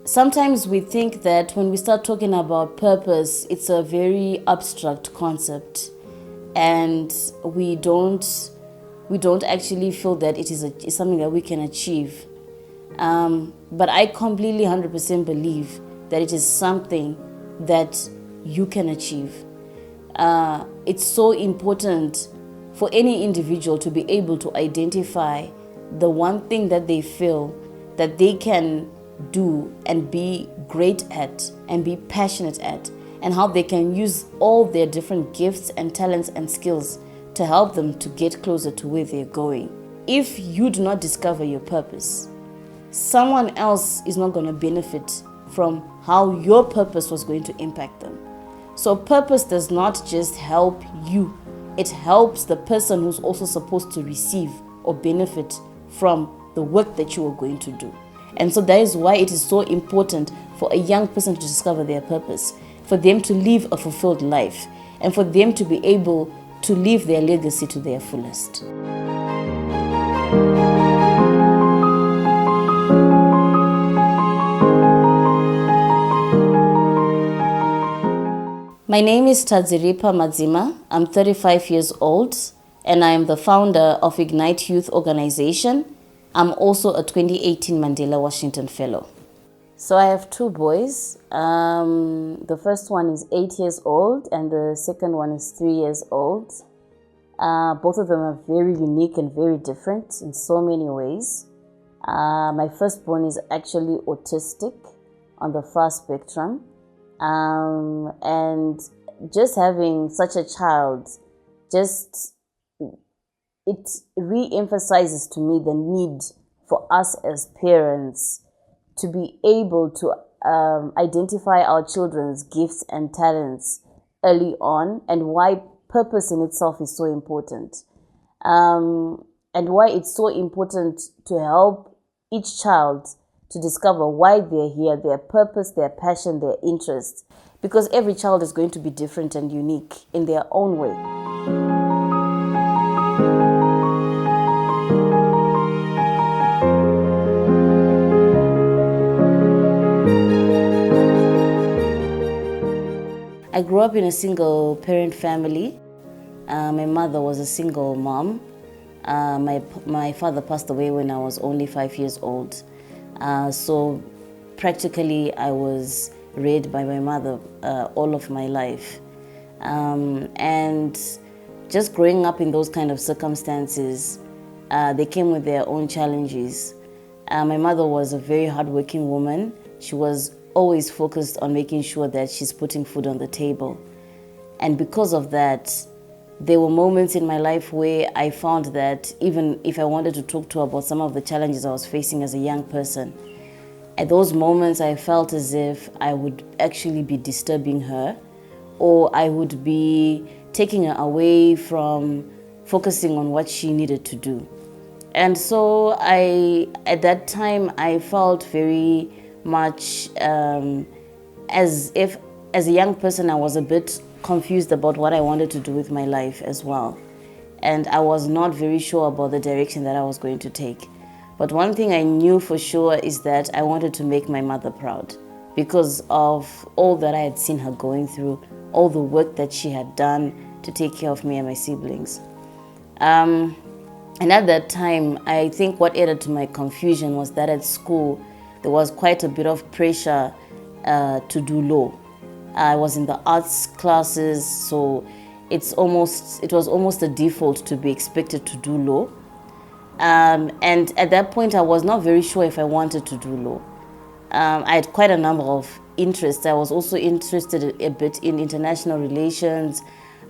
Sometimes we think that when we start talking about purpose, it's a very abstract concept, and we don't actually feel that it is something that we can achieve. But I completely 100% believe that it is something that you can achieve. It's so important for any individual to be able to identify the one thing that they feel that they can do and be great at and be passionate at, and how they can use all their different gifts and talents and skills to help them to get closer to where they're going. If you do not discover your purpose, someone else is not going to benefit from how your purpose was going to impact them. So purpose does not just help you, it helps the person who's also supposed to receive or benefit from the work that you are going to do. And so that is why it is so important for a young person to discover their purpose, for them to live a fulfilled life, and for them to be able to live their legacy to their fullest. My name is Tadziripa Madzima. I'm 35 years old, and I am the founder of Ignite Youth Organization. I'm also a 2018 Mandela Washington Fellow. So I have two boys. The first one is 8 years old, and the second one is 3 years old. Both of them are very unique and very different in so many ways. My firstborn is actually autistic on the far spectrum. And just having such a child, it re-emphasizes to me the need for us as parents to be able to identify our children's gifts and talents early on, and why purpose in itself is so important, and why it's so important to help each child to discover why they're here, their purpose, their passion, their interests, because every child is going to be different and unique in their own way. I grew up in a single parent family. My mother was a single mom. My father passed away when I was only 5 years old. So practically I was reared by my mother all of my life. And just growing up in those kind of circumstances, they came with their own challenges. My mother was a very hardworking woman. She was always focused on making sure that she's putting food on the table. And because of that, there were moments in my life where I found that even if I wanted to talk to her about some of the challenges I was facing as a young person, at those moments I felt as if I would actually be disturbing her, or I would be taking her away from focusing on what she needed to do. And so at that time, I felt very much as if, as a young person, I was a bit confused about what I wanted to do with my life as well. And I was not very sure about the direction that I was going to take. But one thing I knew for sure is that I wanted to make my mother proud because of all that I had seen her going through, all the work that she had done to take care of me and my siblings. And at that time, I think what added to my confusion was that at school, there was quite a bit of pressure to do law. I was in the arts classes, so it was almost a default to be expected to do law. And at that point, I was not very sure if I wanted to do law. I had quite a number of interests. I was also interested a bit in international relations.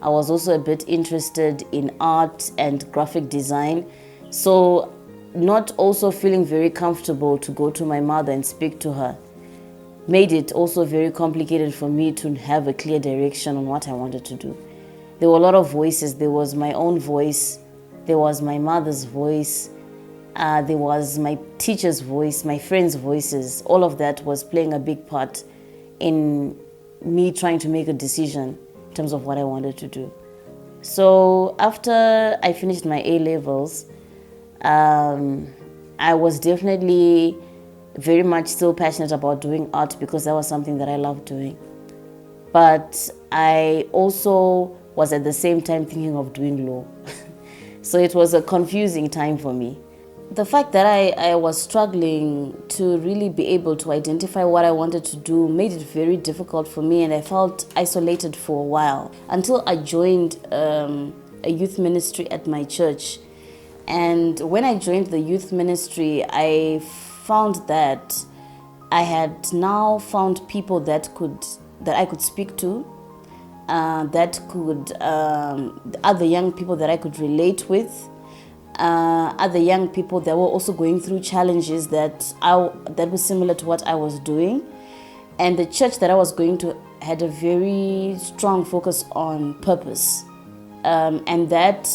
I was also a bit interested in art and graphic design. So not also feeling very comfortable to go to my mother and speak to her made it also very complicated for me to have a clear direction on what I wanted to do. There were a lot of voices. There was my own voice. There was my mother's voice. There was my teacher's voice, my friends' voices. All of that was playing a big part in me trying to make a decision in terms of what I wanted to do. So after I finished my A-levels, I was definitely very much still passionate about doing art because that was something that I loved doing. But I also was at the same time thinking of doing law. So it was a confusing time for me. The fact that I was struggling to really be able to identify what I wanted to do made it very difficult for me, and I felt isolated for a while until I joined a youth ministry at my church. And when I joined the youth ministry, I found that I had now found people that I could speak to, other young people that I could relate with, other young people that were also going through challenges that were similar to what I was doing. And the church that I was going to had a very strong focus on purpose, and that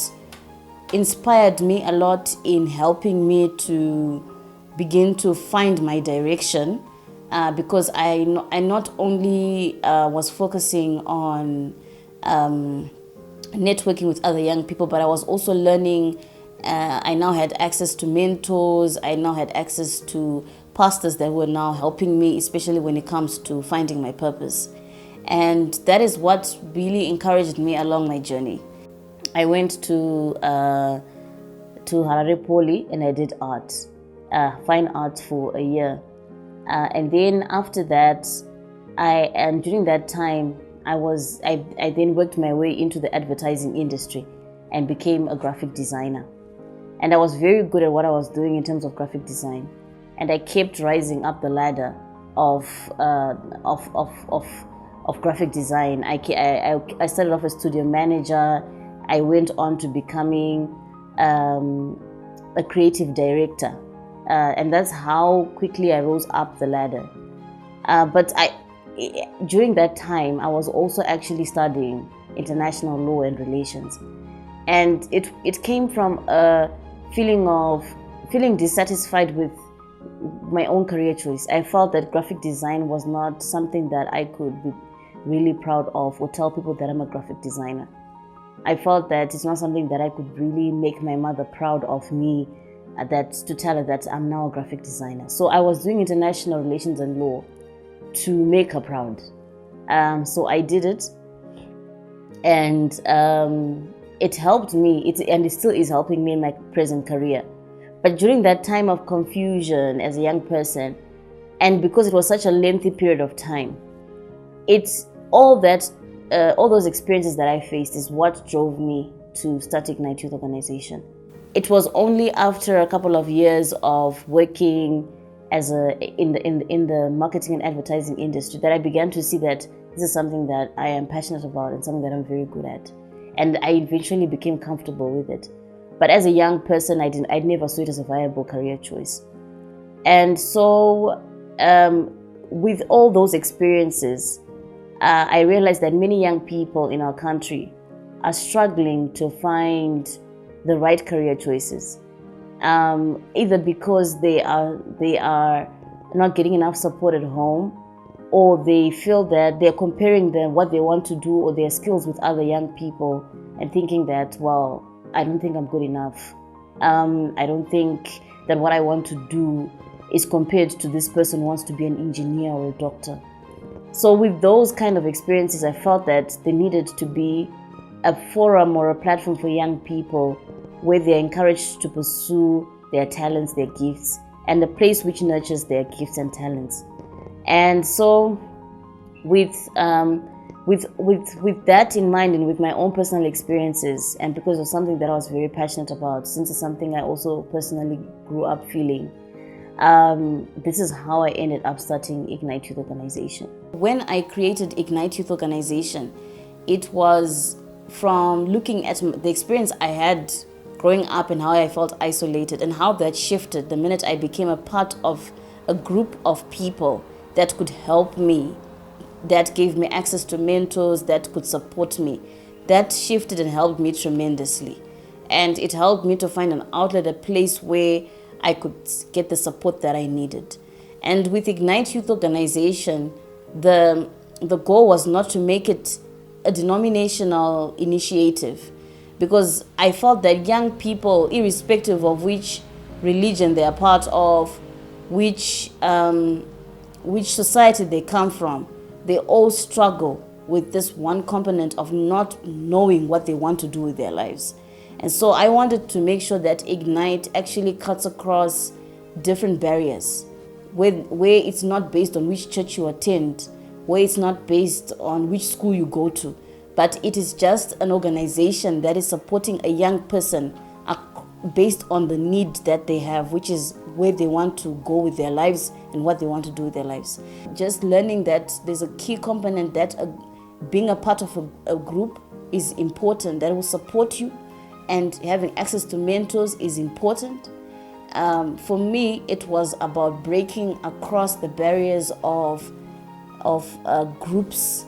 inspired me a lot in helping me to begin to find my direction, because I not only was focusing on networking with other young people, but I was also learning. I now had access to mentors. I now had access to pastors that were now helping me, especially when it comes to finding my purpose. And that is what really encouraged me along my journey. I went to Harare Poly and I did art, fine art for a year. And then after that, during that time, I then worked my way into the advertising industry and became a graphic designer. And I was very good at what I was doing in terms of graphic design. And I kept rising up the ladder of graphic design. I started off as studio manager. I went on to becoming a creative director. And that's how quickly I rose up the ladder. But during that time, I was also actually studying international law and relations. And it came from a feeling dissatisfied with my own career choice. I felt that graphic design was not something that I could be really proud of or tell people that I'm a graphic designer. I felt that it's not something that I could really make my mother proud of me, to tell her that I'm now a graphic designer. So I was doing international relations and law to make her proud. So I did it, and it helped me, and it still is helping me in my present career. But during that time of confusion as a young person, and because it was such a lengthy period of time, all those experiences that I faced is what drove me to start Ignite Youth Organization. It was only after a couple of years of working in the marketing and advertising industry that I began to see that this is something that I am passionate about and something that I'm very good at. And I eventually became comfortable with it. But as a young person, I never saw it as a viable career choice. And so with all those experiences, I realized that many young people in our country are struggling to find the right career choices, either because they are not getting enough support at home, or they feel that they're comparing what they want to do or their skills with other young people and thinking that, well, I don't think I'm good enough. I don't think that what I want to do is compared to this person who wants to be an engineer or a doctor. So with those kind of experiences, I felt that there needed to be a forum or a platform for young people where they're encouraged to pursue their talents, their gifts, and a place which nurtures their gifts and talents. And so with that in mind, and with my own personal experiences, and because of something that I was very passionate about, since it's something I also personally grew up feeling, this is how I ended up starting Ignite Youth Organization. When I created Ignite Youth Organization, it was from looking at the experience I had growing up and how I felt isolated, and how that shifted the minute I became a part of a group of people that could help me, that gave me access to mentors that could support me. That shifted and helped me tremendously. And it helped me to find an outlet, a place where I could get the support that I needed. And with Ignite Youth Organization, the goal was not to make it a denominational initiative, because I felt that young people, irrespective of which religion they are part of, which society they come from, they all struggle with this one component of not knowing what they want to do with their lives. And so I wanted to make sure that Ignite actually cuts across different barriers, where it's not based on which church you attend, where it's not based on which school you go to, but it is just an organization that is supporting a young person based on the need that they have, which is where they want to go with their lives and what they want to do with their lives. Just learning that there's a key component that being a part of a group is important, that will support you, and having access to mentors is important. For me, it was about breaking across the barriers of groups,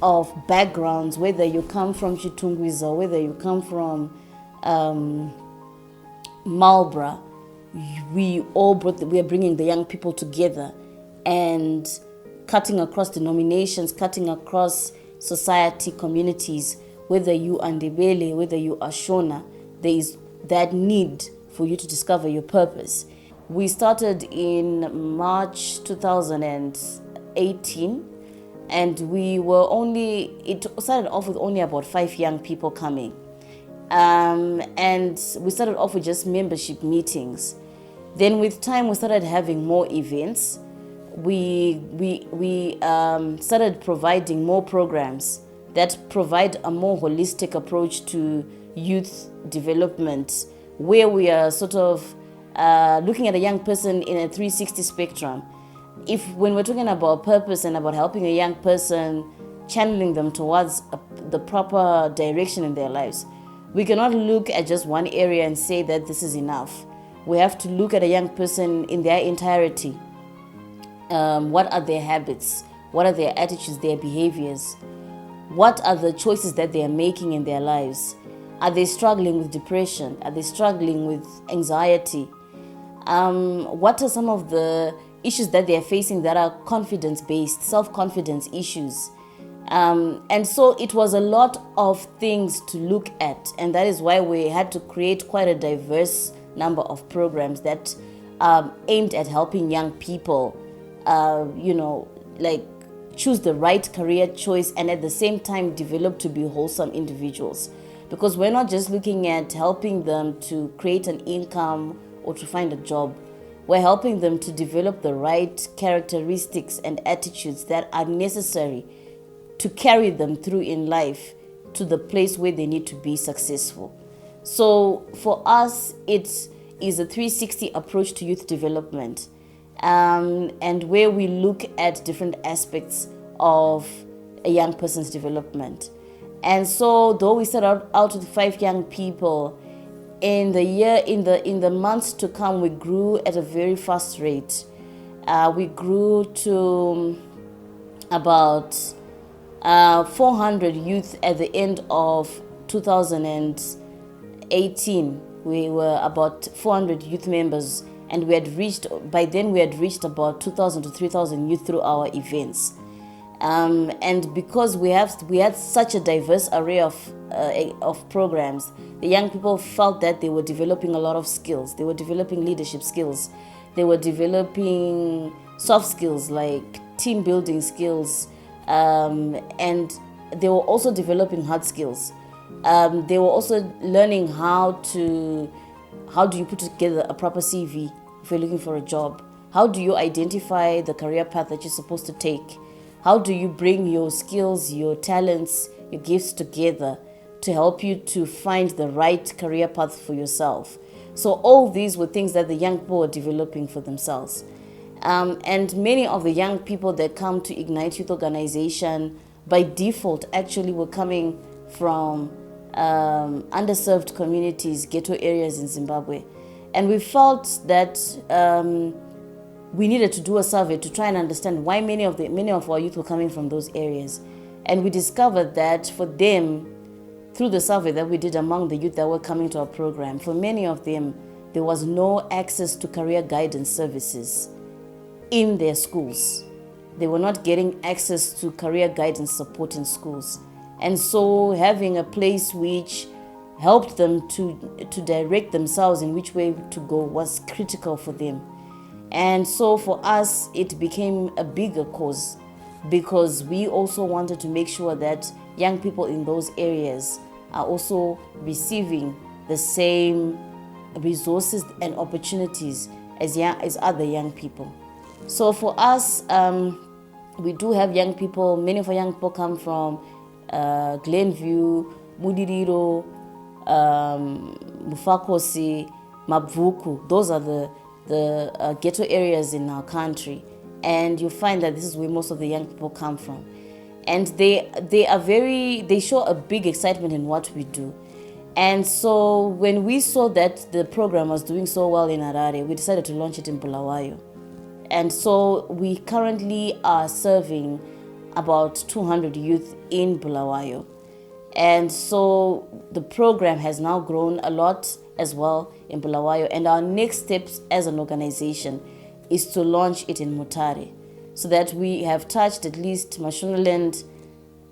of backgrounds, whether you come from Chitungwiza, whether you come from Marlborough. We are bringing the young people together and cutting across denominations, cutting across society, communities. Whether you are Ndebele, whether you are Shona, there is that need for you to discover your purpose. We started in March 2018, and it started off with only about 5 young people coming. And we started off with just membership meetings. Then with time, we started having more events. We started providing more programs that provide a more holistic approach to youth development, where we are sort of looking at a young person in a 360 spectrum. When we're talking about purpose and about helping a young person, channeling them towards the proper direction in their lives, we cannot look at just one area and say that this is enough. We have to look at a young person in their entirety. What are their habits? What are their attitudes, their behaviors? What are the choices that they are making in their lives? Are they struggling with depression? Are they struggling with anxiety? What are some of the issues that they are facing that are confidence-based, self-confidence issues? And so it was a lot of things to look at, and that is why we had to create quite a diverse number of programs that aimed at helping young people, choose the right career choice, and at the same time develop to be wholesome individuals. Because we're not just looking at helping them to create an income or to find a job. We're helping them to develop the right characteristics and attitudes that are necessary to carry them through in life to the place where they need to be successful. So for us, it is a 360 approach to youth development, and where we look at different aspects of a young person's development. And so though we started out with 5 young people, in the months to come, we grew at a very fast rate. We grew to about 400 youth at the end of 2018. We were about 400 youth members, and by then we had reached about 2,000 to 3,000 youth through our events. And because we had such a diverse array of programs, the young people felt that they were developing a lot of skills. They were developing leadership skills. They were developing soft skills like team building skills, and they were also developing hard skills. They were also learning how do you put together a proper CV if you're looking for a job? How do you identify the career path that you're supposed to take? How do you bring your skills, your talents, your gifts together to help you to find the right career path for yourself? So all these were things that the young people were developing for themselves. And many of the young people that come to Ignite Youth Organization by default actually were coming from underserved communities, ghetto areas in Zimbabwe. And we felt that we needed to do a survey to try and understand why many of our youth were coming from those areas. And we discovered that for them, through the survey that we did among the youth that were coming to our program, for many of them, there was no access to career guidance services in their schools. They were not getting access to career guidance support in schools. And so having a place which helped them to direct themselves in which way to go was critical for them. And so for us, it became a bigger cause because we also wanted to make sure that young people in those areas are also receiving the same resources and opportunities as other young people. So for us, we do have young people. Many of our young people come from Glenview, Mudiriro, Mufakosi, Mabvuku. Those are the ghetto areas in our country, and you find that this is where most of the young people come from, and they show a big excitement in what we do. And so when we saw that the program was doing so well in Harare, we decided to launch it in Bulawayo. And so we currently are serving about 200 youth in Bulawayo. And so the program has now grown a lot as well in Bulawayo. And our next steps as an organization is to launch it in Mutare, so that we have touched at least Mashonaland,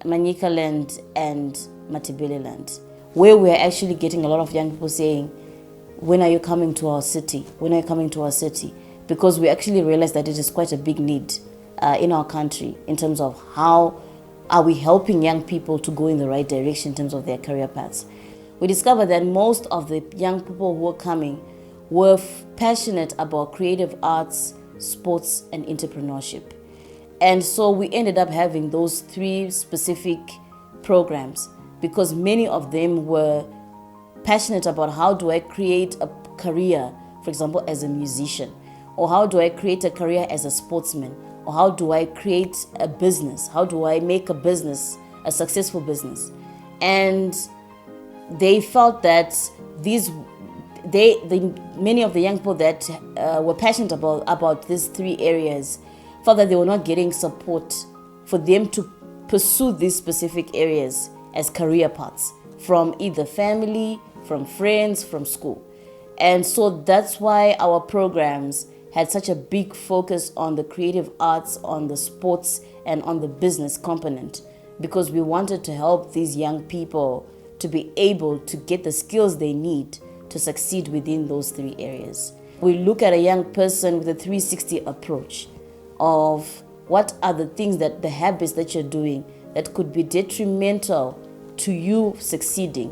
Manyikaland, and Matebeleland, where we're actually getting a lot of young people saying, when are you coming to our city? When are you coming to our city? Because we actually realize that it is quite a big need in our country in terms of how are we helping young people to go in the right direction in terms of their career paths. We discovered that most of the young people who were coming were passionate about creative arts, sports, and entrepreneurship. And so we ended up having those 3 specific programs because many of them were passionate about how do I create a career, for example, as a musician, or how do I create a career as a sportsman, or how do I create a business, how do I make a business, a successful business. And they felt that many of the young people that were passionate about these 3 areas felt that they were not getting support for them to pursue these specific areas as career paths from either family, from friends, from school. And so that's why our programs had such a big focus on the creative arts, on the sports, and on the business component, because we wanted to help these young people to be able to get the skills they need to succeed within those 3 areas. We look at a young person with a 360 approach of what are the things the habits that you're doing that could be detrimental to you succeeding.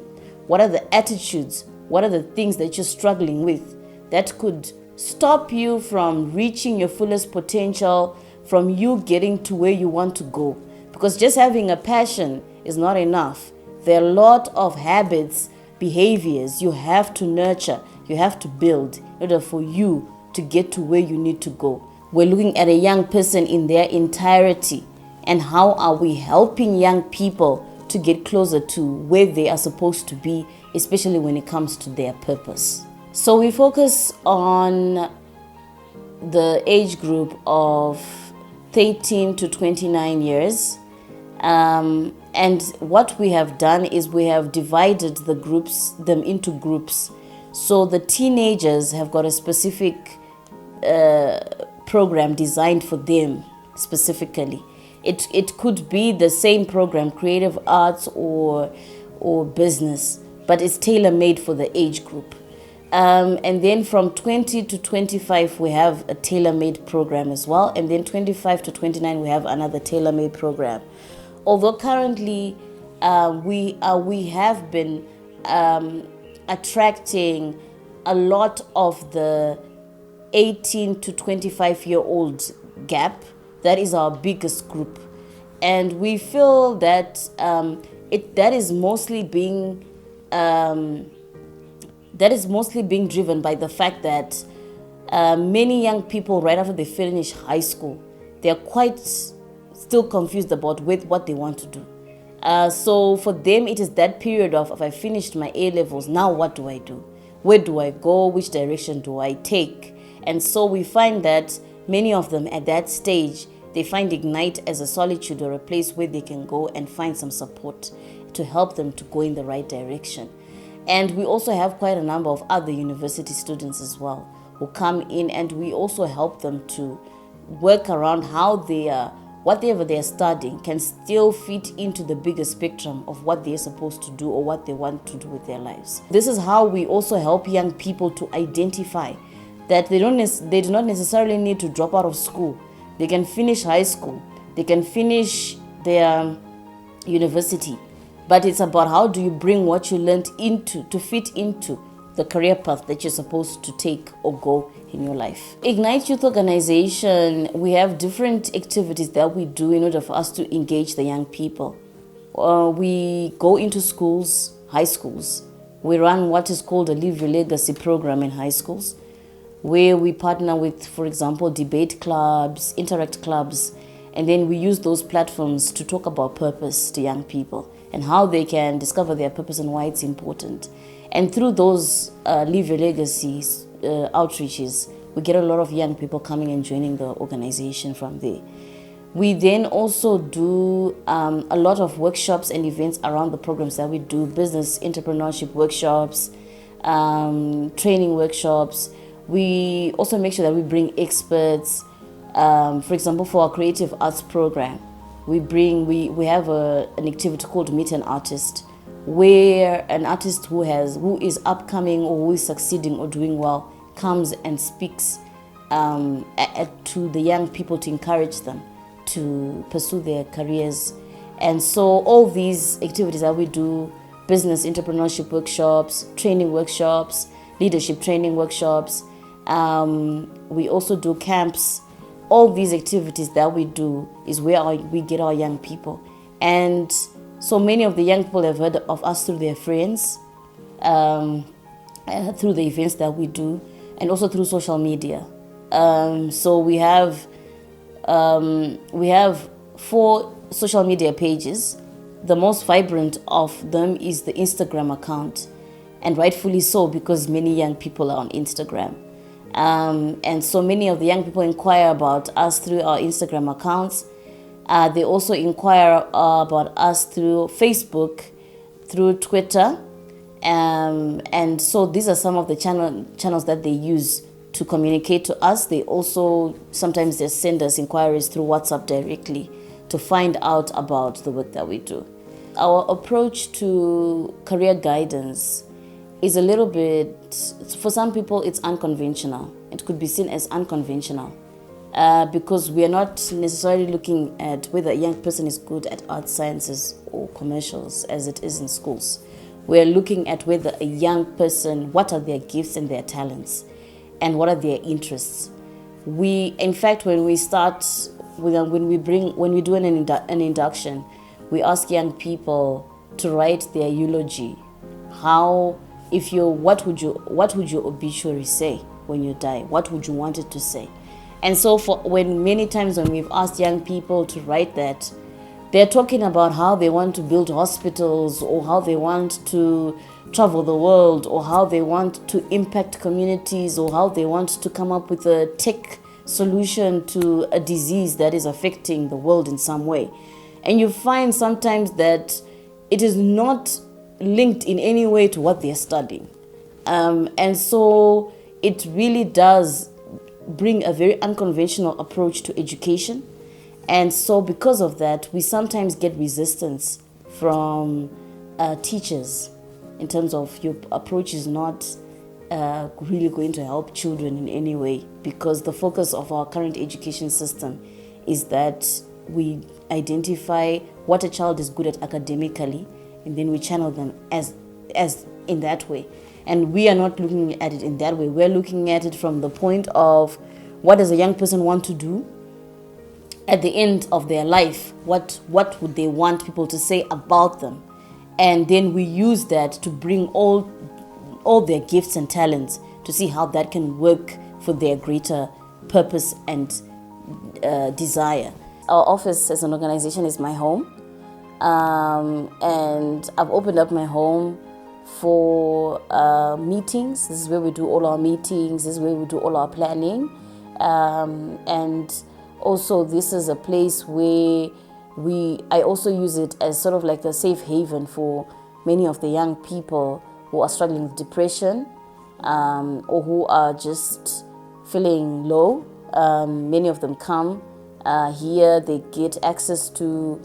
What are the attitudes? What are the things that you're struggling with that could stop you from reaching your fullest potential, from you getting to where you want to go? Because just having a passion is not enough. There are a lot of habits, behaviors you have to nurture, you have to build in order for you to get to where you need to go. We're looking at a young person in their entirety, and how are we helping young people to get closer to where they are supposed to be, especially when it comes to their purpose. So we focus on the age group of 13 to 29 years. And what we have done is we have divided them into groups. So the teenagers have got a specific program designed for them specifically. It could be the same program, creative arts or business, but it's tailor-made for the age group. And then from 20 to 25, we have a tailor-made program as well. And then 25 to 29, we have another tailor-made program. Although currently we have been attracting a lot of the 18 to 25-year-old gap. That is our biggest group. And we feel that that is mostly being driven by the fact that many young people, right after they finish high school, they're quite still confused about what they want to do. So for them, it is that period of, if I finished my A-levels, now what do I do? Where do I go? Which direction do I take? And so we find that many of them at that stage, they find Ignite as a solitude or a place where they can go and find some support to help them to go in the right direction. And we also have quite a number of other university students as well who come in, and we also help them to work around how whatever they are studying can still fit into the bigger spectrum of what they're supposed to do or what they want to do with their lives. This is how we also help young people to identify that they do not necessarily need to drop out of school. They can finish high school, they can finish their university, but it's about how do you bring what you learned to fit into the career path that you're supposed to take or go in your life. Ignite Youth Organization, we have different activities that we do in order for us to engage the young people. We go into schools, high schools. We run what is called a Live Your Legacy program in high schools, where we partner with, for example, debate clubs, interact clubs, and then we use those platforms to talk about purpose to young people and how they can discover their purpose and why it's important. And through those Live Your Legacy outreaches, we get a lot of young people coming and joining the organization from there. We then also do a lot of workshops and events around the programs that we do, business entrepreneurship workshops, training workshops. We also make sure that we bring experts. For example, for our creative arts program, we have an activity called Meet an Artist, where an artist who is upcoming or who is succeeding or doing well comes and speaks to the young people to encourage them to pursue their careers. And so all these activities that we do, business entrepreneurship workshops, training workshops, leadership training workshops, we also do camps. All these activities that we do is where we get our young people. And so many of the young people have heard of us through their friends, through the events that we do, and also through social media. So we have 4 social media pages. The most vibrant of them is the Instagram account, and rightfully so, because many young people are on Instagram. And so many of the young people inquire about us through our Instagram accounts. They also inquire about us through Facebook, through Twitter. And so these are some of the channels that they use to communicate to us. They also, sometimes they send us inquiries through WhatsApp directly to find out about the work that we do. Our approach to career guidance is a little bit, for some people it's unconventional. It could be seen as unconventional because we are not necessarily looking at whether a young person is good at art sciences or commercials as it is in schools. We're looking at whether a young person, what are their gifts and their talents, and what are their interests. In fact, when we start, when we do an induction, we ask young people to write their eulogy. What would your obituary say when you die? What would you want it to say? And so many times when we've asked young people to write that, they're talking about how they want to build hospitals, or how they want to travel the world, or how they want to impact communities, or how they want to come up with a tech solution to a disease that is affecting the world in some way. And you find sometimes that it is not linked in any way to what they're studying. And so it really does bring a very unconventional approach to education. And so because of that, we sometimes get resistance from teachers in terms of your approach is not really going to help children in any way, because the focus of our current education system is that we identify what a child is good at academically, and then we channel them as in that way. And we are not looking at it in that way. We're looking at it from the point of, what does a young person want to do at the end of their life? What would they want people to say about them? And then we use that to bring all their gifts and talents to see how that can work for their greater purpose and desire. Our office as an organization is my home. And I've opened up my home for meetings. This is where we do all our meetings. This is where we do all our planning. And also this is a place where I also use it as sort of like a safe haven for many of the young people who are struggling with depression, or who are just feeling low. Many of them come here. They get access to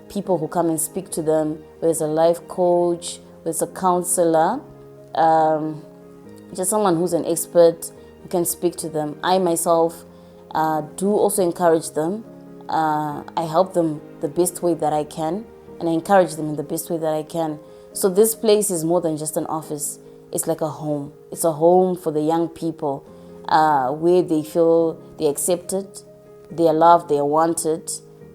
people who come and speak to them. There's a life coach, there's a counselor, just someone who's an expert can speak to them. I myself do also encourage them. I help them the best way that I can, and I encourage them in the best way that I can. So this place is more than just an office. It's like a home. It's a home for the young people where they feel they're accepted, they're loved, they're wanted,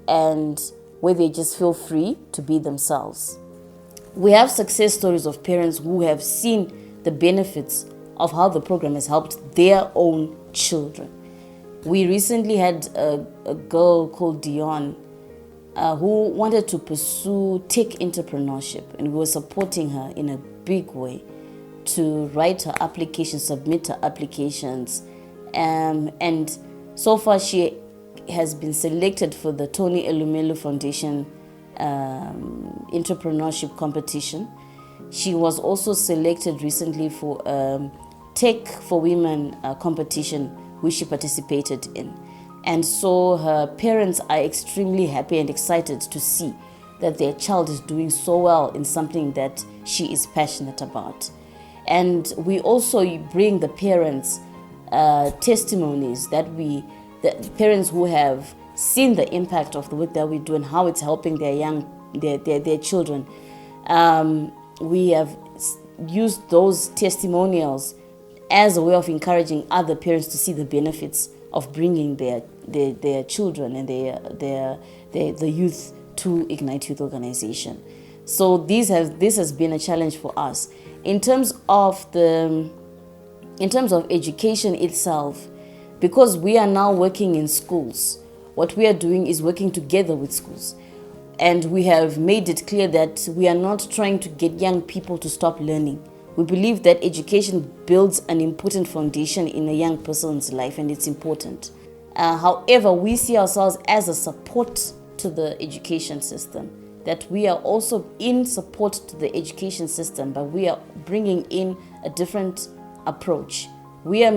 and where they just feel free to be themselves. We have success stories of parents who have seen the benefits of how the program has helped their own children. We recently had a girl called Dion who wanted to pursue tech entrepreneurship, and we were supporting her in a big way to write her application, submit her applications, and so far she has been selected for the Tony Elumelu Foundation entrepreneurship competition. She was also selected recently for Tech for Women competition, which she participated in. And so her parents are extremely happy and excited to see that their child is doing so well in something that she is passionate about. And we also bring the parents testimonies the parents who have seen the impact of the work that we do and how it's helping their children. We have used those testimonials as a way of encouraging other parents to see the benefits of bringing their children and the youth to Ignite Youth Organization. So this has been a challenge for us. In terms of education itself, because we are now working in schools, what we are doing is working together with schools. And we have made it clear that we are not trying to get young people to stop learning. We believe that education builds an important foundation in a young person's life, and it's important. However, we see ourselves as a support to the education system, that we are also in support to the education system, but we are bringing in a different approach. We are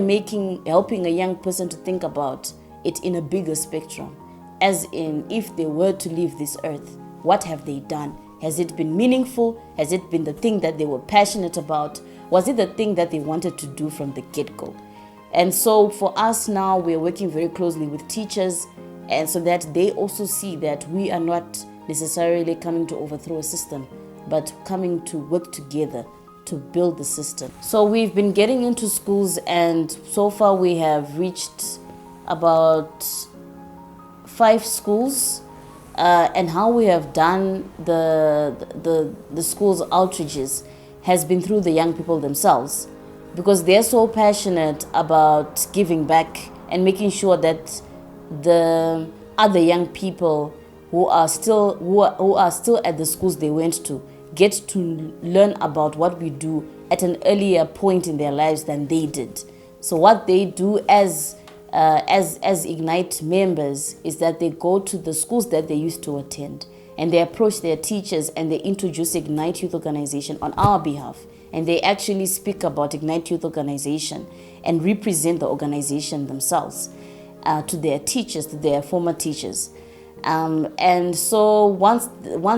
helping a young person to think about it in a bigger spectrum, as in, if they were to leave this earth, what have they done? Has it been meaningful? Has it been the thing that they were passionate about? Was it the thing that they wanted to do from the get-go? And so for us now, we're working very closely with teachers, and so that they also see that we are not necessarily coming to overthrow a system, but coming to work together to build the system. So we've been getting into schools, and so far we have reached about 5 schools. And how we have done the schools outreaches has been through the young people themselves, because they're so passionate about giving back and making sure that the other young people who are still at the schools they went to get to learn about what we do at an earlier point in their lives than they did. So what they do as Ignite members is that they go to the schools that they used to attend, and they approach their teachers and they introduce Ignite Youth Organization on our behalf, and they actually speak about Ignite Youth Organization and represent the organization themselves to their teachers, to their former teachers. And so once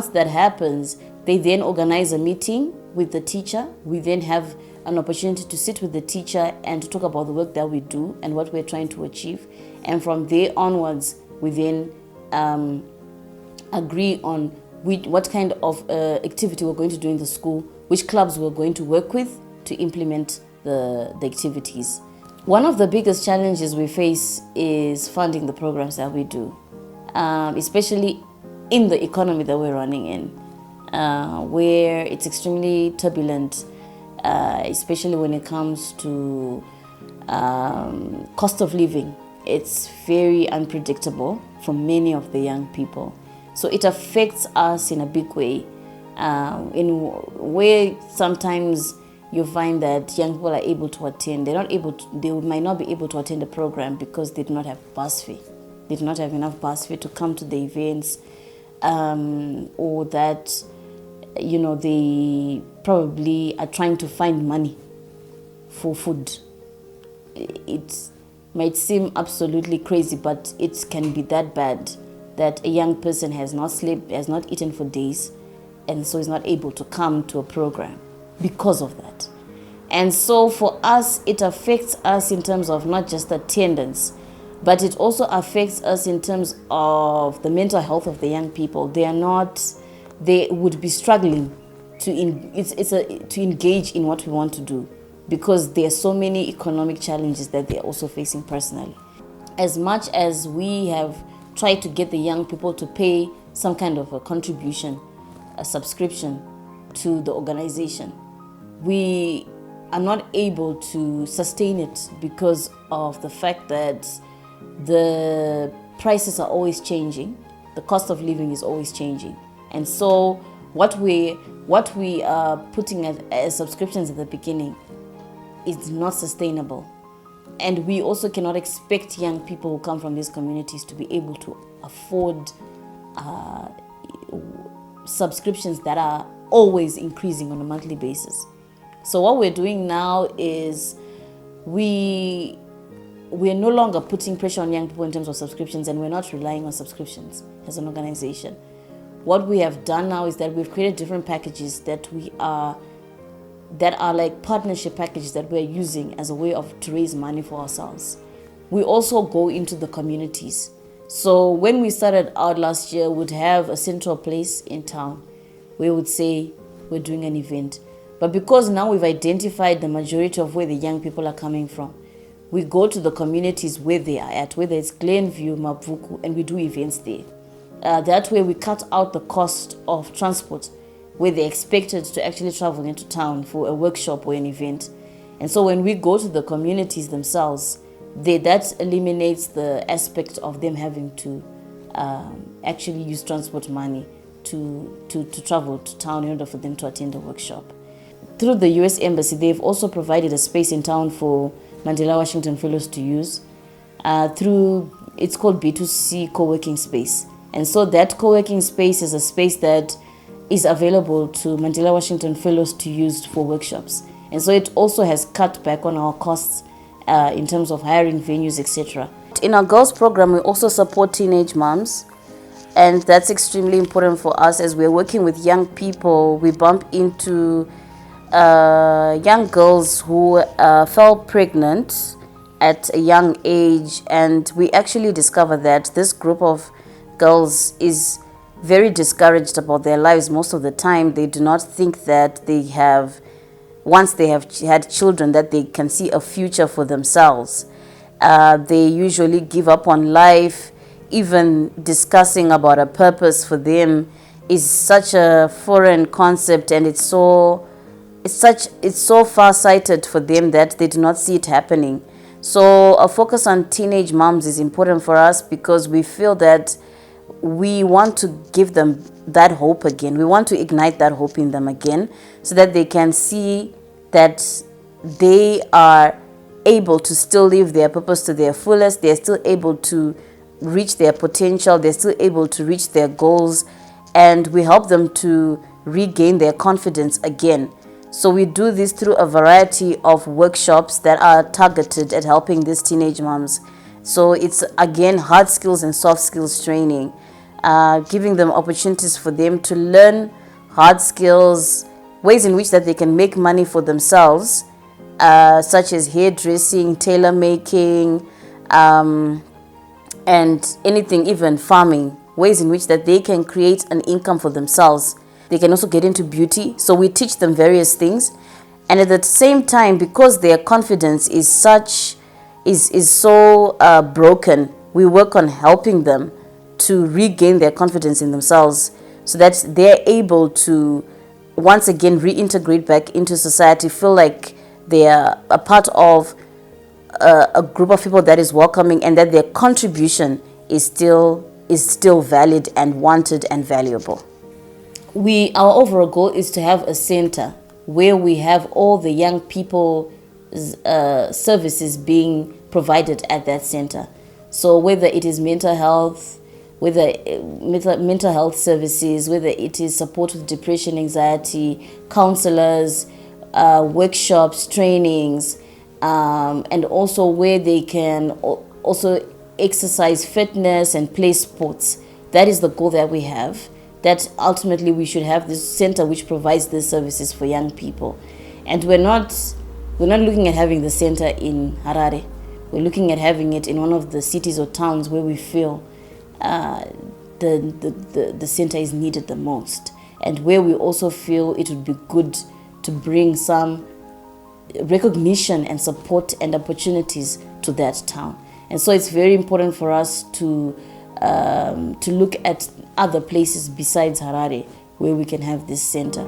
that happens, they then organize a meeting with the teacher. We then have an opportunity to sit with the teacher and to talk about the work that we do and what we're trying to achieve. And from there onwards, we then agree on what kind of activity we're going to do in the school, which clubs we're going to work with to implement the activities. One of the biggest challenges we face is funding the programs that we do, especially in the economy that we're running in, where it's extremely turbulent, especially when it comes to cost of living. It's very unpredictable for many of the young people. So it affects us in a big way, in where sometimes you find that young people are able to attend. They might not be able to attend a program because they do not have bus fee. They do not have enough bus fee to come to the events, or that they probably are trying to find money for food. It might seem absolutely crazy, but it can be that bad that a young person has not slept, has not eaten for days, and so is not able to come to a program because of that. And so for us, it affects us in terms of not just attendance, but it also affects us in terms of the mental health of the young people. They would be struggling to engage in what we want to do, because there are so many economic challenges that they are also facing personally. As much as we have tried to get the young people to pay some kind of a contribution, a subscription to the organization, we are not able to sustain it because of the fact that the prices are always changing, the cost of living is always changing. And so what we are putting as subscriptions at the beginning is not sustainable. And we also cannot expect young people who come from these communities to be able to afford subscriptions that are always increasing on a monthly basis. So what we're doing now is we're no longer putting pressure on young people in terms of subscriptions, and we're not relying on subscriptions as an organization. What we have done now is that we've created different packages that are like partnership packages that we're using as a way to raise money for ourselves. We also go into the communities. So when we started out last year, we'd have a central place in town where we would say we're doing an event. But because now we've identified the majority of where the young people are coming from, we go to the communities where they are at, whether it's Glenview, Mapuku, and we do events there. That way we cut out the cost of transport, where they're expected to actually travel into town for a workshop or an event. And so when we go to the communities themselves, that eliminates the aspect of them having to actually use transport money to travel to town in order for them to attend a workshop. Through the US Embassy, they've also provided a space in town for Mandela Washington Fellows to use. It's called B2C co-working space. And so that co-working space is a space that is available to Mandela Washington Fellows to use for workshops. And so it also has cut back on our costs in terms of hiring venues, etc. In our girls program, we also support teenage moms. And that's extremely important for us as we're working with young people. We bump into young girls who fell pregnant at a young age, and we actually discover that this group of girls is very discouraged about their lives. Most of the time, they do not think that once they have had children, that they can see a future for themselves. They usually give up on life. Even discussing about a purpose for them is such a foreign concept, and it's so far-sighted for them that they do not see it happening. So a focus on teenage moms is important for us because we feel that we want to give them that hope again. We want to ignite that hope in them again so that they can see that they are able to still live their purpose to their fullest. They're still able to reach their potential. They're still able to reach their goals, and we help them to regain their confidence again. So we do this through a variety of workshops that are targeted at helping these teenage moms. So it's again hard skills and soft skills training, giving them opportunities for them to learn hard skills, ways in which that they can make money for themselves, such as hairdressing, tailor making, and anything, even farming, ways in which that they can create an income for themselves. They can also get into beauty. So we teach them various things. And at the same time, because their confidence is so broken, we work on helping them to regain their confidence in themselves so that they're able to once again reintegrate back into society, feel like they are a part of a group of people that is welcoming, and that their contribution is still valid and wanted and valuable. Our overall goal is to have a center where we have all the young people services being provided at that center. So whether it is mental health, whether mental health services, whether it is support with depression, anxiety, counselors, workshops, trainings, and also where they can also exercise fitness and play sports. That is the goal that we have, that ultimately we should have this center which provides these services for young people. And we're not we're not looking at having the center in Harare. We're looking at having it in one of the cities or towns where we feel the center is needed the most, and where we also feel it would be good to bring some recognition and support and opportunities to that town. And so it's very important for us to look at other places besides Harare where we can have this center.